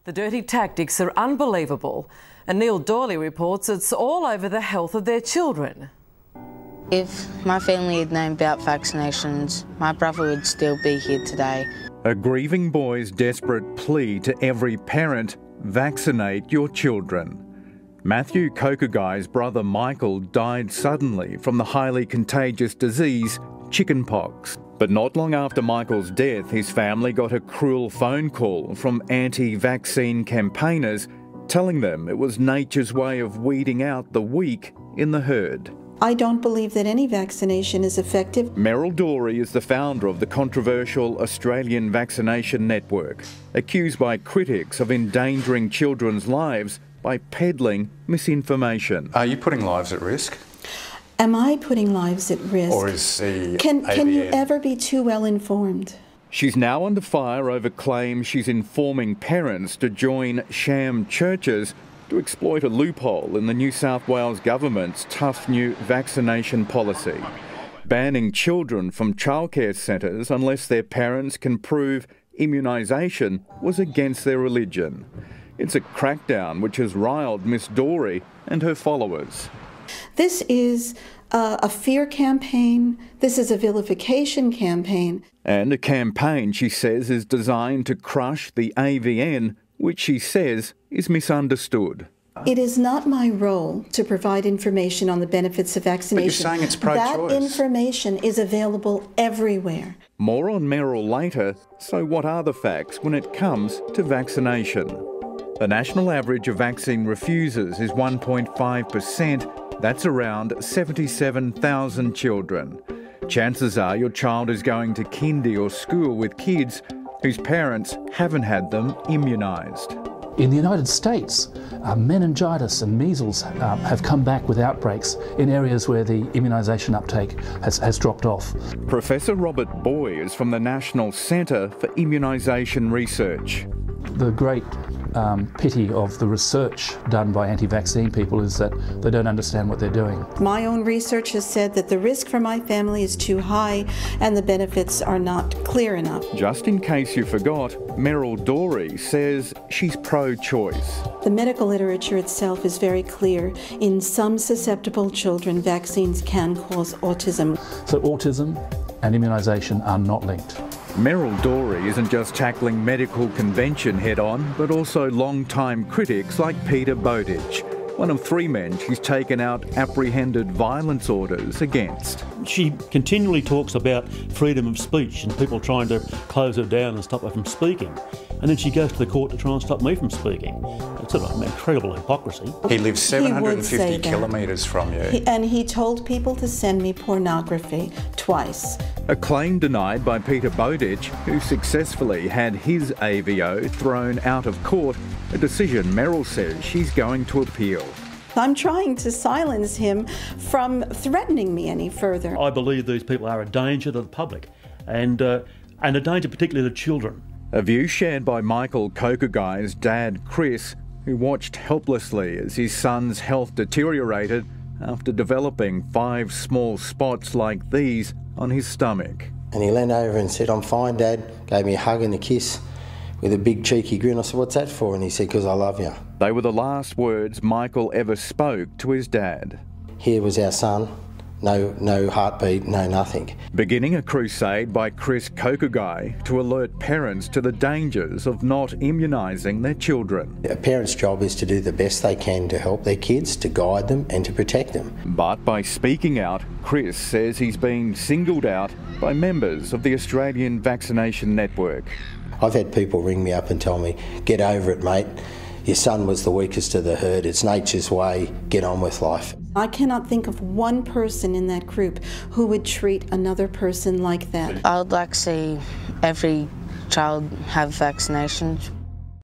The dirty tactics are unbelievable, and Dorey reports it's all over the health of their children. If my family had known about vaccinations, my brother would still be here today. A grieving boy's desperate plea to every parent: vaccinate your children. Matthew Kokogai's brother Michael died suddenly from the highly contagious disease chickenpox. But not long after Michael's death, his family got a cruel phone call from anti-vaccine campaigners telling them it was nature's way of weeding out the weak in the herd. I don't believe that any vaccination is effective. Meryl Dorey is the founder of the controversial Australian Vaccination Network, accused by critics of endangering children's lives by peddling misinformation. Are you putting lives at risk? Am I putting lives at risk? Or is the Can you AVN... ever be too well informed? She's now under fire over claims she's informing parents to join sham churches to exploit a loophole in the New South Wales government's tough new vaccination policy, banning children from childcare centres unless their parents can prove immunisation was against their religion. It's a crackdown which has riled Miss Dorey and her followers. This is a fear campaign. This is a vilification campaign. And a campaign, she says, is designed to crush the AVN, which she says is misunderstood. It is not my role to provide information on the benefits of vaccination. But you're saying it's pro-choice. That information is available everywhere. More on Meryl later. So what are the facts when it comes to vaccination? The national average of vaccine refusers is 1.5%. That's around 77,000 children. Chances are your child is going to kindy or school with kids whose parents haven't had them immunised. In the United States, meningitis and measles have come back with outbreaks in areas where the immunisation uptake has dropped off. Professor Robert Boy is from the National Centre for Immunisation Research. The great pity of the research done by anti-vaccine people is that they don't understand what they're doing. My own research has said that the risk for my family is too high and the benefits are not clear enough. Just in case you forgot, Meryl Dorey says she's pro-choice. The medical literature itself is very clear. In some susceptible children, vaccines can cause autism. So autism and immunisation are not linked. Meryl Dorey isn't just tackling medical convention head-on, but also long-time critics like Peter Bowditch, one of 3 men she's taken out apprehended violence orders against. She continually talks about freedom of speech and people trying to close her down and stop her from speaking. And then she goes to the court to try and stop me from speaking. It's an incredible hypocrisy. He lives 750 kilometres from you. And he told people to send me pornography twice. A claim denied by Peter Bowditch, who successfully had his AVO thrown out of court, a decision Meryl says she's going to appeal. I'm trying to silence him from threatening me any further. I believe these people are a danger to the public and a danger particularly to children. A view shared by Michael Kokogai's dad, Chris, who watched helplessly as his son's health deteriorated after developing 5 small spots like these on his stomach. And he leaned over and said, "I'm fine, Dad." Gave me a hug and a kiss with a big cheeky grin. I said, "What's that for?" And he said, "Because I love you." They were the last words Michael ever spoke to his dad. Here was our son. No heartbeat, no nothing. Beginning a crusade by Chris Kokogai to alert parents to the dangers of not immunising their children. A parent's job is to do the best they can to help their kids, to guide them and to protect them. But by speaking out, Chris says he's been singled out by members of the Australian Vaccination Network. I've had people ring me up and tell me, "Get over it, mate. Your son was the weakest of the herd. It's nature's way. Get on with life." I cannot think of one person in that group who would treat another person like that. I would like to see every child have vaccinations.